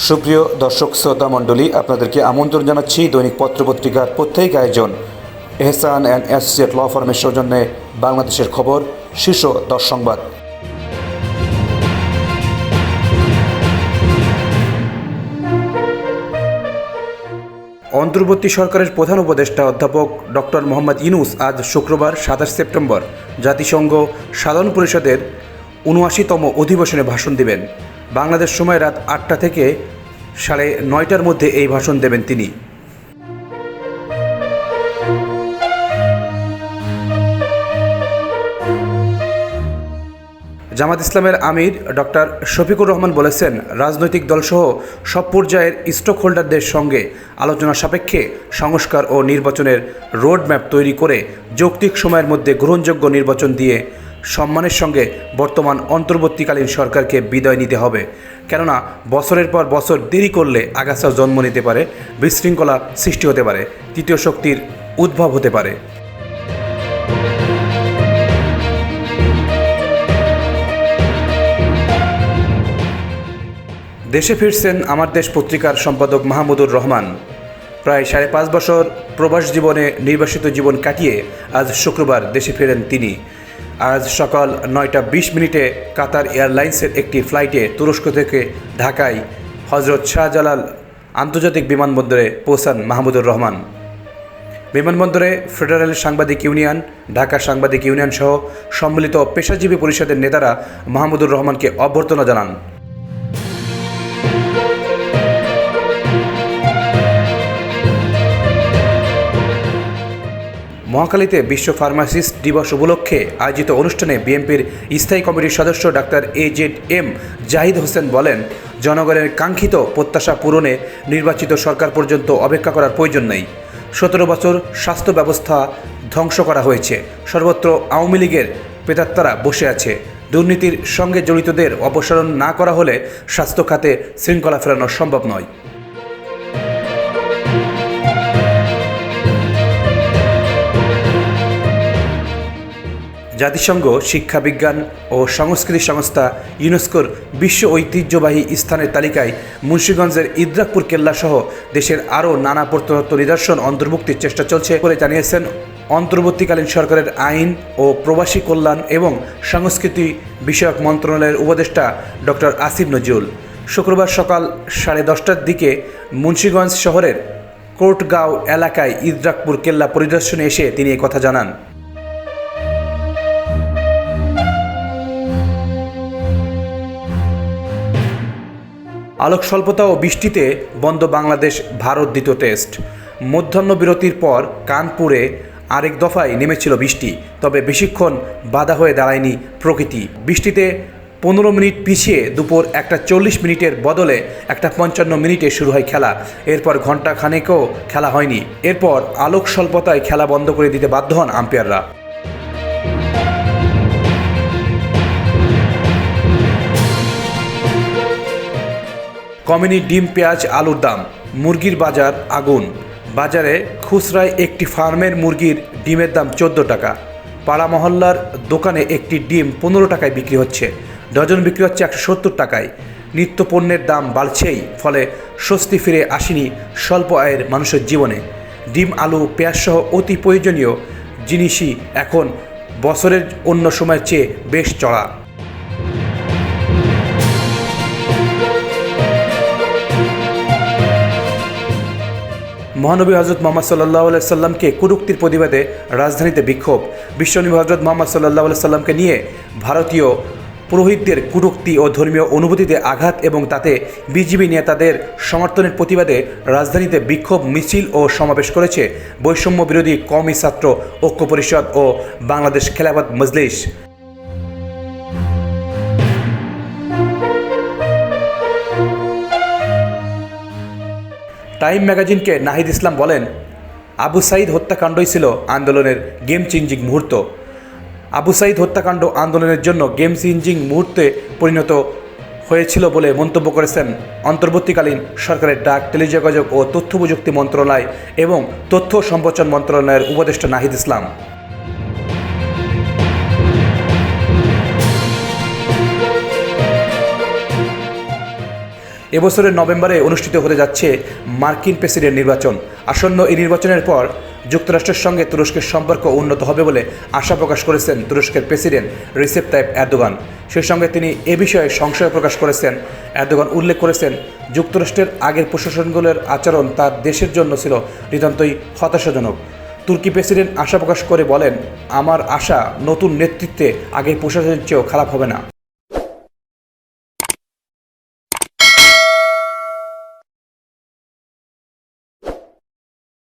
সুপ্রিয় দর্শক শ্রোতা মণ্ডলী, আপনাদেরকে আমন্ত্রণ জানাচ্ছি দৈনিক পত্রপত্রিকার প্রত্যেক আয়োজন এহসান অ্যান্ড অ্যাসোসিয়েট ল ফার্মের সৌজন্যে বাংলাদেশের খবর শীর্ষ 10 সংবাদ। অন্তর্বর্তী সরকারের প্রধান উপদেষ্টা অধ্যাপক ডক্টর মোহাম্মদ ইউনূস আজ শুক্রবার 27 সেপ্টেম্বর জাতিসংঘ সাধারণ পরিষদের ৭৯তম অধিবেশনে ভাষণ দেবেন। বাংলাদেশ সময় রাত ৮টা থেকে ৯:৩০টার মধ্যে এই ভাষণ দেবেন তিনি। জামাত ইসলামের আমির ডক্টর শফিকুর রহমান বলেছেন, রাজনৈতিক দলসহ সব পর্যায়ের স্টক হোল্ডারদের সঙ্গে আলোচনা সাপেক্ষে সংস্কার ও নির্বাচনের রোডম্যাপ তৈরি করে যৌক্তিক সময়ের মধ্যে গ্রহণযোগ্য নির্বাচন দিয়ে সম্মানের সঙ্গে বর্তমান অন্তর্বর্তীকালীন সরকারকে বিদায় নিতে হবে। কেননা বছরের পর বছর দেরি করলে আগাছা জন্ম নিতে পারে, বিশৃঙ্খলা সৃষ্টি হতে পারে, তৃতীয় শক্তির উদ্ভব হতে পারে। দেশে ফিরছেন আমার দেশ পত্রিকার সম্পাদক মাহমুদুর রহমান। প্রায় 5.5 বছর প্রবাস জীবনে নির্বাসিত জীবন কাটিয়ে আজ শুক্রবার দেশে ফেরেন তিনি। আজ সকাল 9:20 কাতার এয়ারলাইন্সের একটি ফ্লাইটে তুরস্ক থেকে ঢাকায় হজরত শাহজালাল আন্তর্জাতিক বিমানবন্দরে পৌঁছান মাহমুদুর রহমান। বিমানবন্দরে ফেডারেল সাংবাদিক ইউনিয়ন, ঢাকা সাংবাদিক ইউনিয়ন সহ সম্মিলিত পেশাজীবী পরিষদের নেতারা মাহমুদুর রহমানকে অভ্যর্থনা জানান। মহাখালীতে বিশ্ব ফার্মাসিস্ট দিবস উপলক্ষে আয়োজিত অনুষ্ঠানে বিএনপির স্থায়ী কমিটির সদস্য ডাক্তার AZM জাহিদ হোসেন বলেন, জনগণের কাঙ্ক্ষিত প্রত্যাশা পূরণে নির্বাচিত সরকার পর্যন্ত অপেক্ষা করার প্রয়োজন নেই। 17 বছর স্বাস্থ্য ব্যবস্থা ধ্বংস করা হয়েছে, সর্বত্র আওয়ামী লীগের প্রেতাত্মারা বসে আছে। দুর্নীতির সঙ্গে জড়িতদের অপসারণ না করা হলে স্বাস্থ্য খাতে শৃঙ্খলা ফেরানো সম্ভব নয়। জাতিসংঘ শিক্ষা, বিজ্ঞান ও সংস্কৃতি সংস্থা ইউনেস্কোর বিশ্ব ঐতিহ্যবাহী স্থানের তালিকায় মুন্সিগঞ্জের ইদ্রাকপুর কেল্লা সহ দেশের আরও নানা প্রত্নতত্ত্ব নিদর্শন অন্তর্ভুক্তির চেষ্টা চলছে বলে জানিয়েছেন অন্তর্বর্তীকালীন সরকারের আইন ও প্রবাসী কল্যাণ এবং সংস্কৃতি বিষয়ক মন্ত্রণালয়ের উপদেষ্টা ডক্টর আসিফ নজরুল শুক্রবার সকাল 10:30টার দিকে মুন্সিগঞ্জ শহরের কোর্টগাঁও এলাকায় ইদ্রাকপুর কেল্লা পরিদর্শনে এসে তিনি কথা জানান। আলোক স্বল্পতা ও বৃষ্টিতে বন্ধ বাংলাদেশ ভারত দ্বিতীয় টেস্ট। মধ্যাহ্ন বিরতির পর কানপুরে আরেক দফায় নেমেছিল বৃষ্টি, তবে বেশিক্ষণ বাধা হয়ে দাঁড়ায়নি প্রকৃতি। বৃষ্টিতে 15 মিনিট পিছিয়ে দুপুর 1:40 বদলে 1:55 শুরু হয় খেলা। এরপর ঘণ্টা খানেকও খেলা হয়নি। এরপর আলোক স্বল্পতায় খেলা বন্ধ করে দিতে বাধ্য হন আম্পায়াররা। কমেনি ডিম, পেঁয়াজ, আলুর দাম, মুরগির বাজার আগুন। বাজারে খুচরায় একটি ফার্মের মুরগির ডিমের দাম 14 টাকা। পাড়া মহল্লার দোকানে একটি ডিম 15 টাকায় বিক্রি হচ্ছে, ডজন বিক্রি হচ্ছে 170 টাকায়। নিত্য পণ্যের দাম বাড়ছেই, ফলে স্বস্তি ফিরে আসেনি স্বল্প আয়ের মানুষের জীবনে। ডিম, আলু, পেঁয়াজ সহ অতি প্রয়োজনীয় জিনিসই এখন বছরের অন্য সময়ের চেয়ে বেশ চড়া। মহানবী হজরত মোহাম্মদ সাল্লাল্লাহু আলাইহি সাল্লামকে কটূক্তির প্রতিবাদে রাজধানীতে বিক্ষোভ। বিশ্বনবী হজরত মোহাম্মদ সাল্লাল্লাহু আলাইহি সাল্লামকে নিয়ে ভারতীয় পুরোহিতদের কটূক্তি ও ধর্মীয় অনুভূতিতে আঘাত এবং তাতে বিজিবি নেতাদের সমর্থনের প্রতিবাদে রাজধানীতে বিক্ষোভ মিছিল ও সমাবেশ করেছে বৈষম্য বিরোধী কওমি ছাত্র ঐক্য পরিষদ ও বাংলাদেশ খেলাফত মজলিস। টাইম ম্যাগাজিনকে নাহিদ ইসলাম বলেন, আবু সাঈদ হত্যাকাণ্ডই ছিল আন্দোলনের গেম চেঞ্জিং মুহূর্ত। আবু সাঈদ হত্যাকাণ্ড আন্দোলনের জন্য গেম চেঞ্জিং মুহূর্তে পরিণত হয়েছিল বলে মন্তব্য করেছেন অন্তর্বর্তীকালীন সরকারের ডাক, টেলিযোগাযোগ ও তথ্য প্রযুক্তি মন্ত্রণালয় এবং তথ্য সম্প্রচার মন্ত্রণালয়ের উপদেষ্টা নাহিদ ইসলাম। এবছরের নভেম্বরে অনুষ্ঠিত হতে যাচ্ছে মার্কিন প্রেসিডেন্ট নির্বাচন। আসন্ন এই নির্বাচনের পর যুক্তরাষ্ট্রের সঙ্গে তুরস্কের সম্পর্ক উন্নত হবে বলে আশা প্রকাশ করেছেন তুরস্কের প্রেসিডেন্ট রিসেপ তাইপ এরদোগান। সেই সঙ্গে তিনি এ বিষয়ে সংশয় প্রকাশ করেছেন। এরদোগান উল্লেখ করেছেন, যুক্তরাষ্ট্রের আগের প্রশাসনগুলোর আচরণ তার দেশের জন্য ছিল নিতান্তই হতাশাজনক। তুর্কি প্রেসিডেন্ট আশা প্রকাশ করে বলেন, আমার আশা নতুন নেতৃত্বে আগের প্রশাসনের চেয়েও খারাপ হবে না।